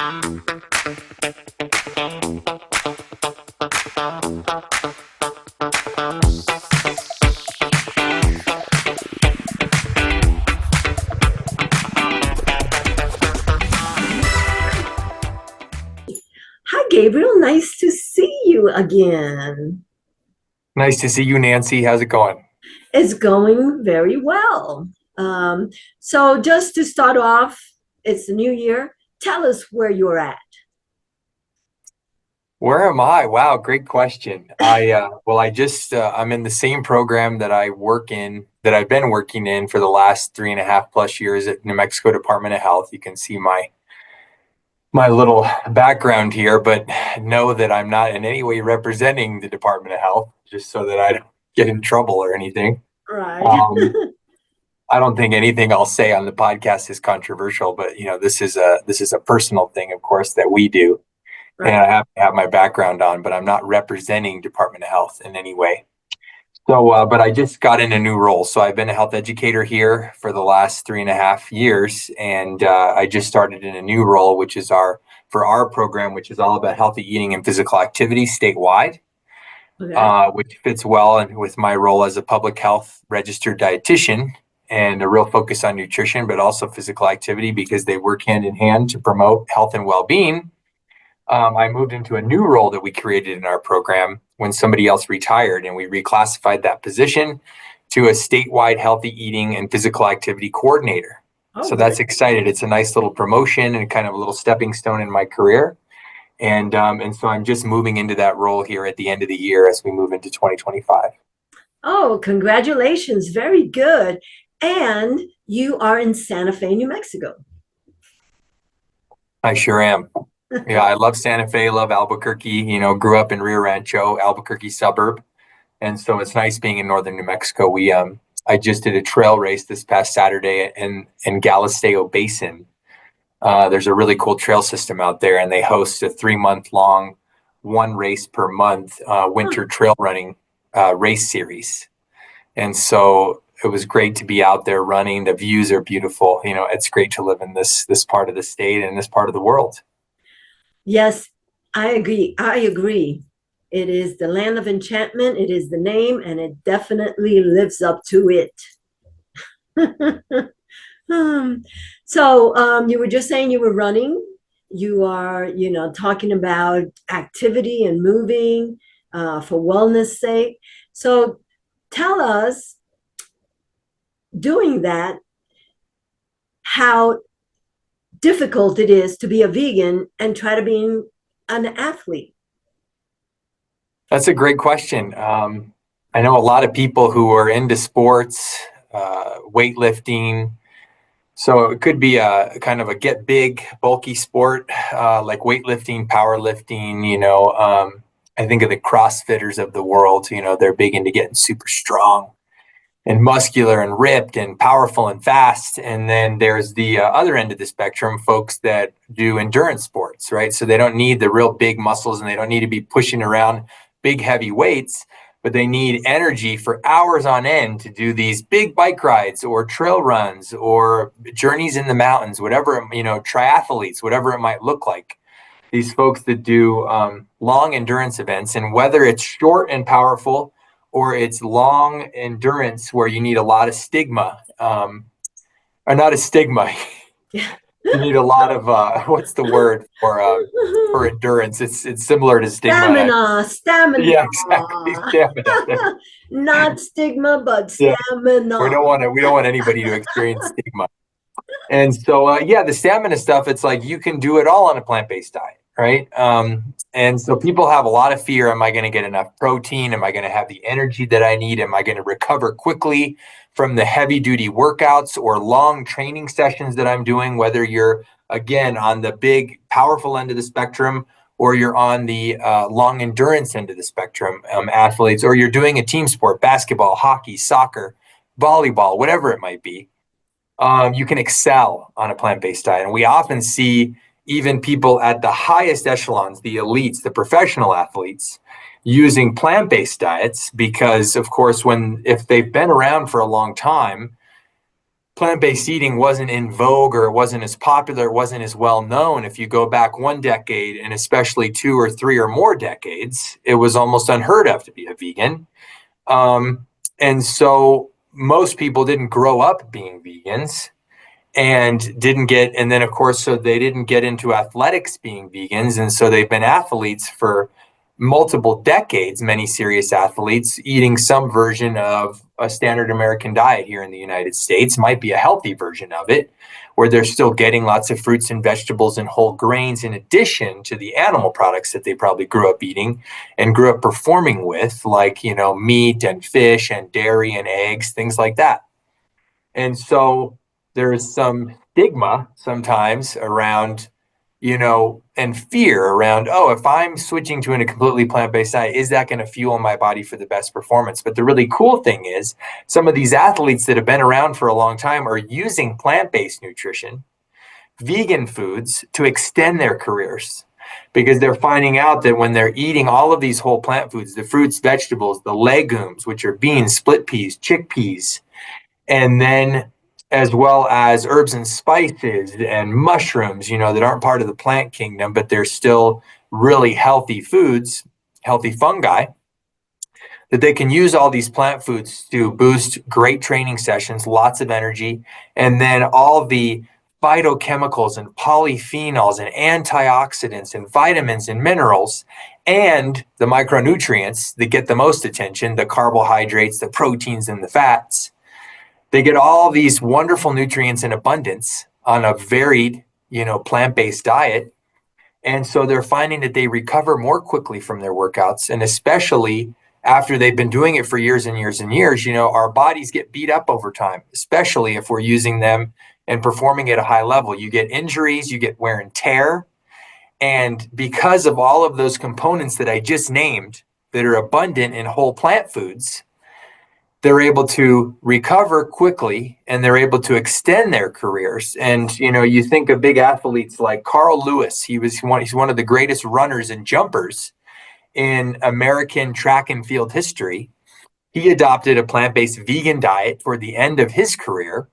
Hi, Gabriel. Nice to see you again. Nice to see you, Nancy. How's it going? It's going very well. So, just to start off, it's the new year. Tell us where you're at. Where am I? Wow, great question. I'm in the same program that I work in, that I've been working in for the last 3.5+ years at New Mexico Department of Health. You can see my little background here, but know that I'm not in any way representing the Department of Health, just so that I don't get in trouble or anything. Right. Um, I don't think anything I'll say on the podcast is controversial, but this is a personal thing, of course, that we do. And Right. I have to have my background on, but I'm not representing Department of Health in any way. But I just got in a new role. So I've been a health educator here for the last 3.5 years, and I just started in a new role, which is for our program, which is all about healthy eating and physical activity statewide, Okay. which fits well and with my role as a public health registered dietitian and a real focus on nutrition, but also physical activity because they work hand in hand to promote health and well-being. I moved into a new role that we created in our program when somebody else retired, and we reclassified that position to a statewide healthy eating and physical activity coordinator. Oh, So that's good. excited. It's a nice little promotion and kind of a little stepping stone in my career. And so I'm just moving into that role here at the end of the year as we move into 2025. Oh, congratulations. Very good. And you are in Santa Fe, New Mexico. I sure am. Yeah, I love Santa Fe, love Albuquerque, grew up in Rio Rancho, Albuquerque suburb. And so it's nice being in northern New Mexico. I just did a trail race this past Saturday in Galisteo Basin. There's a really cool trail system out there, and they host a 3-month long, one race per month Huh. winter trail running race series. And so it was great to be out there running. The views are beautiful. It's great to live in this part of the state and this part of the world. Yes, I agree. I agree. It is the land of enchantment. It is the name, and it definitely lives up to it. Hmm. So, you were just saying you were running. You are, talking about activity and moving for wellness sake. So, tell us, doing that, how difficult it is to be a vegan and try to be an athlete. That's a great question. I know a lot of people who are into sports, weightlifting. So it could be a kind of a get big, bulky sport like weightlifting, powerlifting. I think of the CrossFitters of the world. They're big into getting super strong and muscular and ripped and powerful and fast. And then there's the other end of the spectrum, folks that do endurance sports, right? So they don't need the real big muscles and they don't need to be pushing around big, heavy weights, but they need energy for hours on end to do these big bike rides or trail runs or journeys in the mountains, whatever, triathletes, whatever it might look like. These folks that do long endurance events, and whether it's short and powerful or it's long endurance where you need a lot of stigma, or not a stigma, Yeah. you need a lot of what's the word for endurance? It's similar to stigma. Stamina, stamina. Yeah, exactly. Stamina. Not stigma, but Yeah, we stamina. don't want to. We don't want anybody to experience stigma. And so, yeah, the stamina stuff, it's like you can do it all on a plant-based diet, right? And so people have a lot of fear. Am I going to get enough protein? Am I going to have the energy that I need? Am I going to recover quickly from the heavy duty workouts or long training sessions that I'm doing? Whether you're, again, on the big, powerful end of the spectrum, or you're on the long endurance end of the spectrum, athletes, or you're doing a team sport, basketball, hockey, soccer, volleyball, whatever it might be, you can excel on a plant-based diet. And we often see even people at the highest echelons, the elites, the professional athletes, using plant-based diets because, of course, if they've been around for a long time, plant-based eating wasn't in vogue, or it wasn't as popular, it wasn't as well known. If you go back one decade, and especially 2 or 3 or more decades, it was almost unheard of to be a vegan. And so most people didn't grow up being vegans and then of course, so they didn't get into athletics being vegans. And so they've been athletes for multiple decades, many serious athletes eating some version of a standard American diet here in the United States, might be a healthy version of it, where they're still getting lots of fruits and vegetables and whole grains in addition to the animal products that they probably grew up eating and grew up performing with, like, meat and fish and dairy and eggs, things like that. And so there's some stigma sometimes around, and fear around, oh, if I'm switching to a completely plant-based diet, is that going to fuel my body for the best performance? But the really cool thing is some of these athletes that have been around for a long time are using plant-based nutrition, vegan foods, to extend their careers, because they're finding out that when they're eating all of these whole plant foods, the fruits, vegetables, the legumes, which are beans, split peas, chickpeas, and then as well as herbs and spices and mushrooms, that aren't part of the plant kingdom, but they're still really healthy foods, healthy fungi, that they can use all these plant foods to boost great training sessions, lots of energy, and then all the phytochemicals and polyphenols and antioxidants and vitamins and minerals and the micronutrients that get the most attention, the carbohydrates, the proteins, and the fats. They get all these wonderful nutrients in abundance on a varied, plant-based diet. And so they're finding that they recover more quickly from their workouts. And especially after they've been doing it for years and years and years, our bodies get beat up over time, especially if we're using them and performing at a high level. You get injuries, you get wear and tear. And because of all of those components that I just named that are abundant in whole plant foods, they're able to recover quickly and they're able to extend their careers. And, you think of big athletes like Carl Lewis. He's one of the greatest runners and jumpers in American track and field history. He adopted a plant-based vegan diet for the end of his career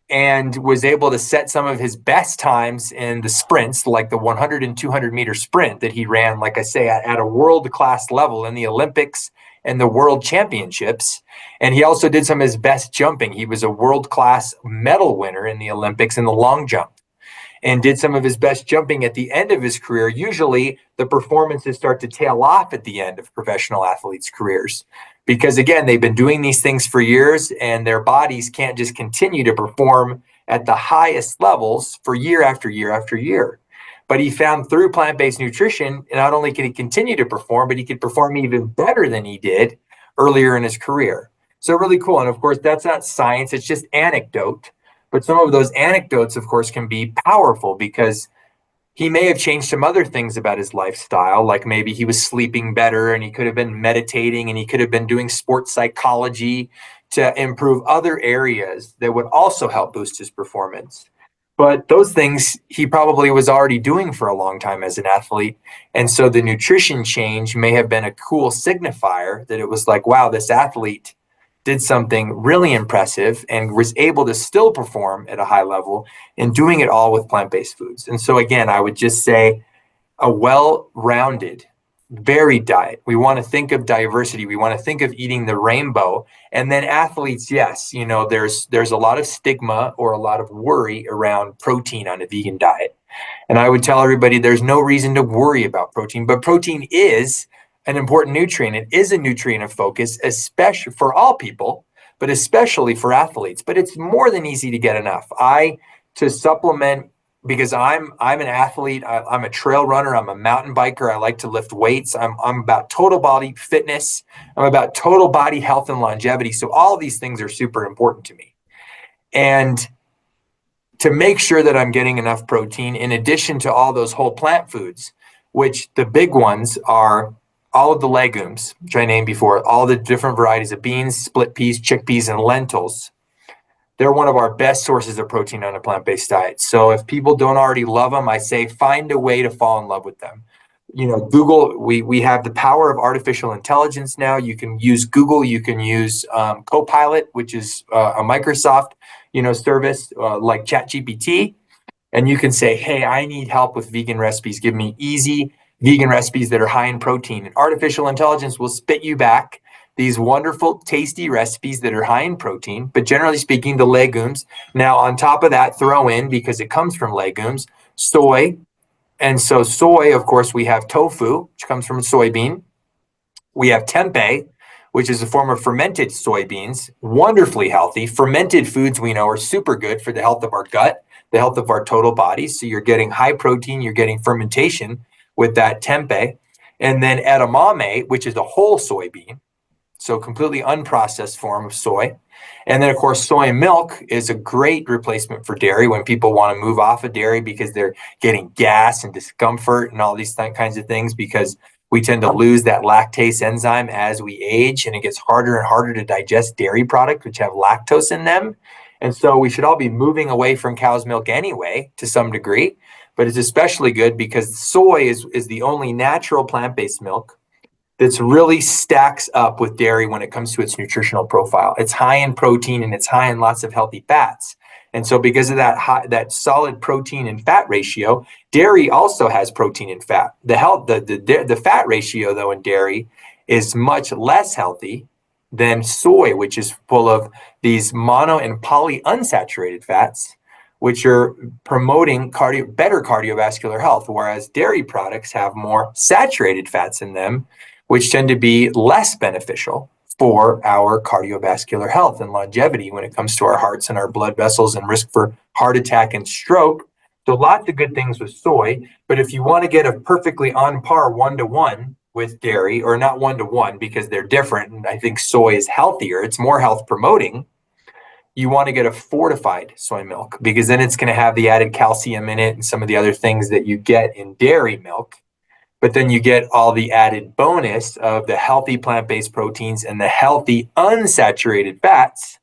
and was able to set some of his best times in the sprints, like the 100 and 200 meter sprint that he ran, like I say, at a world-class level in the Olympics and the World Championships. And he also did some of his best jumping. He was a world-class medal winner in the Olympics in the long jump and did some of his best jumping at the end of his career. Usually the performances start to tail off at the end of professional athletes' careers because, again, they've been doing these things for years and their bodies can't just continue to perform at the highest levels for year after year after year. But he found through plant-based nutrition, not only can he continue to perform, but he could perform even better than he did earlier in his career. So really cool. And of course, that's not science, it's just anecdote. But some of those anecdotes, of course, can be powerful because he may have changed some other things about his lifestyle, like maybe he was sleeping better and he could have been meditating and he could have been doing sports psychology to improve other areas that would also help boost his performance. But those things he probably was already doing for a long time as an athlete. And so the nutrition change may have been a cool signifier that it was like, wow, this athlete did something really impressive and was able to still perform at a high level and doing it all with plant-based foods. And so again, I would just say a well-rounded, varied diet. We want to think of diversity. We want to think of eating the rainbow. And then athletes, yes, there's a lot of stigma or a lot of worry around protein on a vegan diet. And I would tell everybody there's no reason to worry about protein, but protein is an important nutrient. It is a nutrient of focus, especially for all people, but especially for athletes. But it's more than easy to get enough. To supplement, because I'm an athlete, I'm a trail runner, I'm a mountain biker, I like to lift weights, I'm about total body fitness, I'm about total body health and longevity. So all of these things are super important to me. And to make sure that I'm getting enough protein, in addition to all those whole plant foods, which the big ones are all of the legumes, which I named before, all the different varieties of beans, split peas, chickpeas, and lentils. They're one of our best sources of protein on a plant-based diet. So if people don't already love them, I say find a way to fall in love with them. Google, we have the power of artificial intelligence now. You can use Google, you can use Copilot, which is a Microsoft, service like ChatGPT. And you can say, hey, I need help with vegan recipes. Give me easy vegan recipes that are high in protein. And artificial intelligence will spit you back these wonderful, tasty recipes that are high in protein, but generally speaking, the legumes. Now, on top of that, throw in, because it comes from legumes, soy. And so soy, of course, we have tofu, which comes from a soybean. We have tempeh, which is a form of fermented soybeans, wonderfully healthy. Fermented foods we know are super good for the health of our gut, the health of our total body. So you're getting high protein, you're getting fermentation with that tempeh. And then edamame, which is a whole soybean, so completely unprocessed form of soy. And then, of course, soy milk is a great replacement for dairy when people want to move off of dairy because they're getting gas and discomfort and all these kinds of things, because we tend to lose that lactase enzyme as we age, and it gets harder and harder to digest dairy products which have lactose in them. And so we should all be moving away from cow's milk anyway, to some degree, but it's especially good because soy is the only natural plant-based milk that's really stacks up with dairy when it comes to its nutritional profile. It's high in protein and it's high in lots of healthy fats. And so because of that solid protein and fat ratio, dairy also has protein and fat. The fat ratio, though, in dairy is much less healthy than soy, which is full of these mono and polyunsaturated fats, which are promoting better cardiovascular health, whereas dairy products have more saturated fats in them, which tend to be less beneficial for our cardiovascular health and longevity when it comes to our hearts and our blood vessels and risk for heart attack and stroke. So lots of good things with soy, but if you want to get a perfectly on par one-to-one with dairy, or not one-to-one because they're different, and I think soy is healthier, it's more health promoting, you want to get a fortified soy milk, because then it's going to have the added calcium in it and some of the other things that you get in dairy milk. But then you get all the added bonus of the healthy plant-based proteins and the healthy unsaturated fats,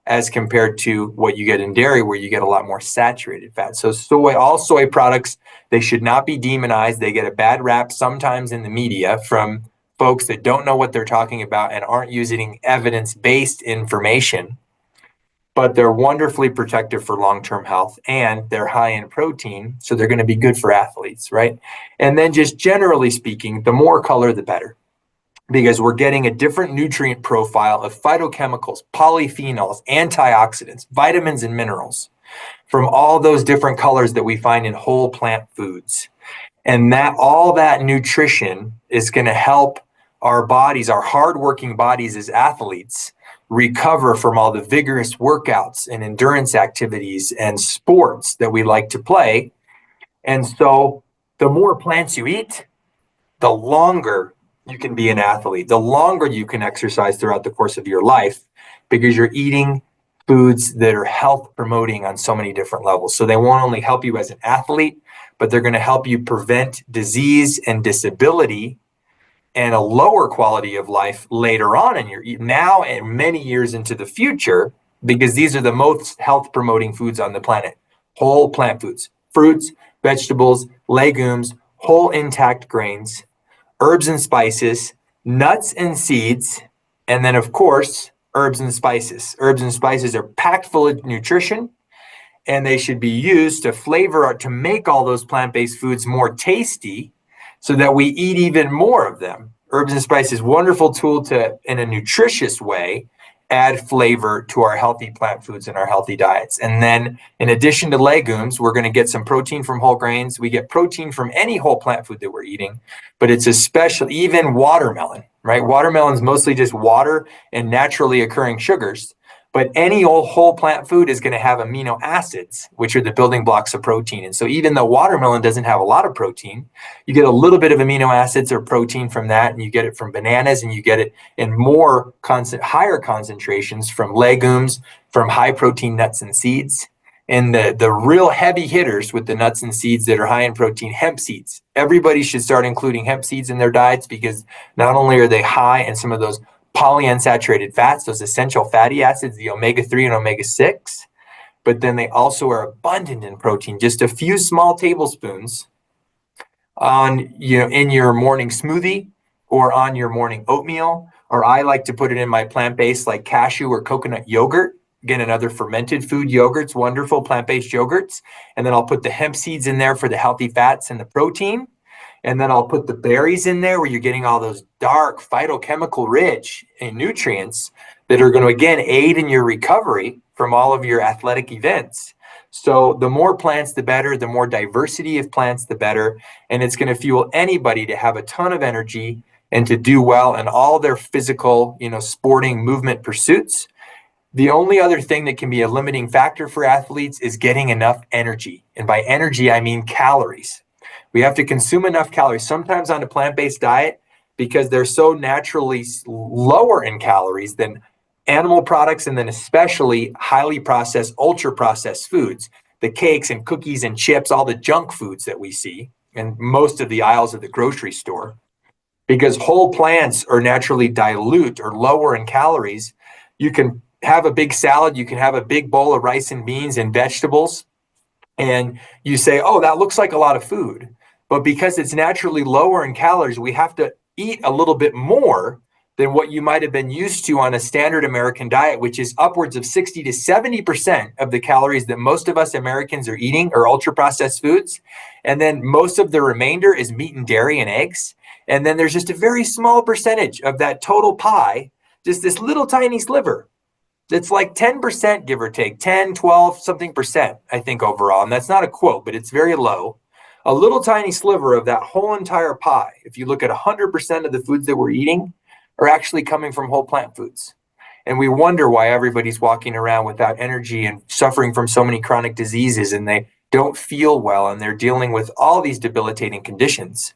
as compared to what you get in dairy, where you get a lot more saturated fat. So all soy products, they should not be demonized. They get a bad rap sometimes in the media from folks that don't know what they're talking about and aren't using evidence-based information. But they're wonderfully protective for long-term health, and they're high in protein, so they're going to be good for athletes, right? And then just generally speaking, the more color, the better, because we're getting a different nutrient profile of phytochemicals, polyphenols, antioxidants, vitamins, and minerals from all those different colors that we find in whole plant foods. And all that nutrition is going to help our bodies, our hardworking bodies as athletes, recover from all the vigorous workouts and endurance activities and sports that we like to play. And so the more plants you eat, the longer you can be an athlete, the longer you can exercise throughout the course of your life, because you're eating foods that are health promoting on so many different levels. So they won't only help you as an athlete, but they're going to help you prevent disease and disability and a lower quality of life later on in now and many years into the future, because these are the most health promoting foods on the planet. Whole plant foods, fruits, vegetables, legumes, whole intact grains, herbs and spices, nuts and seeds, and then of course, herbs and spices. Herbs and spices are packed full of nutrition, and they should be used to make all those plant-based foods more tasty, so that we eat even more of them. Herbs and spices, wonderful tool to, in a nutritious way, add flavor to our healthy plant foods and our healthy diets. And then in addition to legumes, we're going to get some protein from whole grains. We get protein from any whole plant food that we're eating, but it's especially even watermelon, right? Watermelon is mostly just water and naturally occurring sugars. But any whole plant food is going to have amino acids, which are the building blocks of protein. And so even though watermelon doesn't have a lot of protein, you get a little bit of amino acids or protein from that, and you get it from bananas, and you get it in higher concentrations from legumes, from high protein nuts and seeds. And the real heavy hitters with the nuts and seeds that are high in protein, hemp seeds. Everybody should start including hemp seeds in their diets, because not only are they high in some of those polyunsaturated fats, those essential fatty acids, the omega-3 and omega-6, but then they also are abundant in protein. Just a few small tablespoons on, in your morning smoothie or on your morning oatmeal, or I like to put it in my plant-based like cashew or coconut yogurt. Again, another fermented food yogurts, wonderful plant-based yogurts. And then I'll put the hemp seeds in there for the healthy fats and the protein. And then I'll put the berries in there where you're getting all those dark phytochemical rich nutrients that are going to, again, aid in your recovery from all of your athletic events. So the more plants, the better. The more diversity of plants, the better. And it's going to fuel anybody to have a ton of energy and to do well in all their physical, sporting movement pursuits. The only other thing that can be a limiting factor for athletes is getting enough energy. And by energy, I mean calories. We have to consume enough calories. Sometimes on a plant-based diet, because they're so naturally lower in calories than animal products, and then especially highly processed, ultra processed foods, the cakes and cookies and chips, all the junk foods that we see in most of the aisles of the grocery store. Because whole plants are naturally dilute or lower in calories, you can have a big salad, you can have a big bowl of rice and beans and vegetables, and you say, oh, that looks like a lot of food. But because it's naturally lower in calories, we have to eat a little bit more than what you might have been used to on a standard American diet, which is upwards of 60 to 70% of the calories that most of us Americans are eating are ultra processed foods. And then most of the remainder is meat and dairy and eggs. And then there's just a very small percentage of that total pie, just this little tiny sliver. It's like 10%, give or take, 10, 12, something percent, I think overall. And that's not a quote, but it's very low. A little tiny sliver of that whole entire pie, if you look at 100% of the foods that we're eating, are actually coming from whole plant foods. And we wonder why everybody's walking around without energy and suffering from so many chronic diseases, and they don't feel well, and they're dealing with all these debilitating conditions,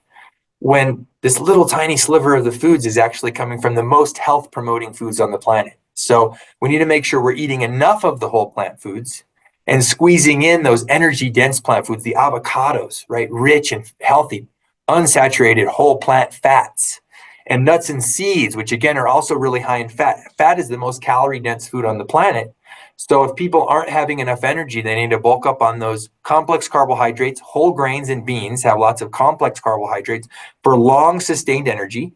when this little tiny sliver of the foods is actually coming from the most health promoting foods on the planet. So we need to make sure we're eating enough of the whole plant foods and squeezing in those energy dense plant foods, the avocados, right? Rich and healthy, unsaturated whole plant fats, and nuts and seeds, which again are also really high in fat. Fat is the most calorie dense food on the planet. So if people aren't having enough energy, they need to bulk up on those complex carbohydrates. Whole grains and beans have lots of complex carbohydrates for long sustained energy.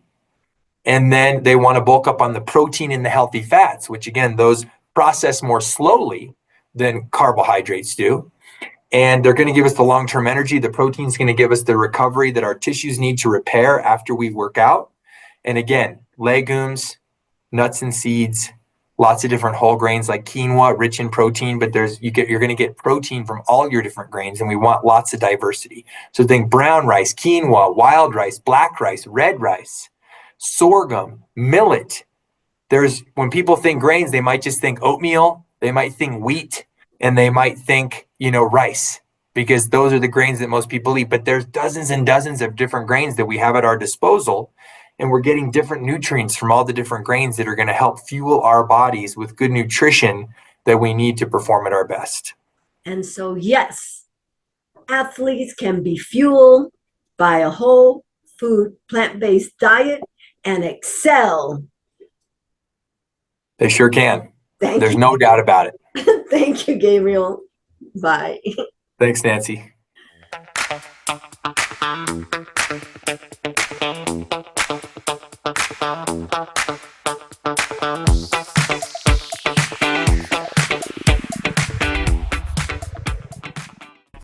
And then they want to bulk up on the protein and the healthy fats, which again, those process more slowly than carbohydrates do. And they're going to give us the long-term energy. The protein is going to give us the recovery that our tissues need to repair after we work out. And again, legumes, nuts and seeds, lots of different whole grains like quinoa, rich in protein, but you're going to get protein from all your different grains, and we want lots of diversity. So think brown rice, quinoa, wild rice, black rice, red rice, sorghum, millet. When people think grains, they might just think oatmeal, they might think wheat, and they might think, rice, because those are the grains that most people eat. But there's dozens and dozens of different grains that we have at our disposal. And we're getting different nutrients from all the different grains that are going to help fuel our bodies with good nutrition that we need to perform at our best. And so, yes, athletes can be fueled by a whole food, plant-based diet and excel. They sure can. There's You. no doubt about it. Thank you, Gabriel. Bye. Thanks, Nancy.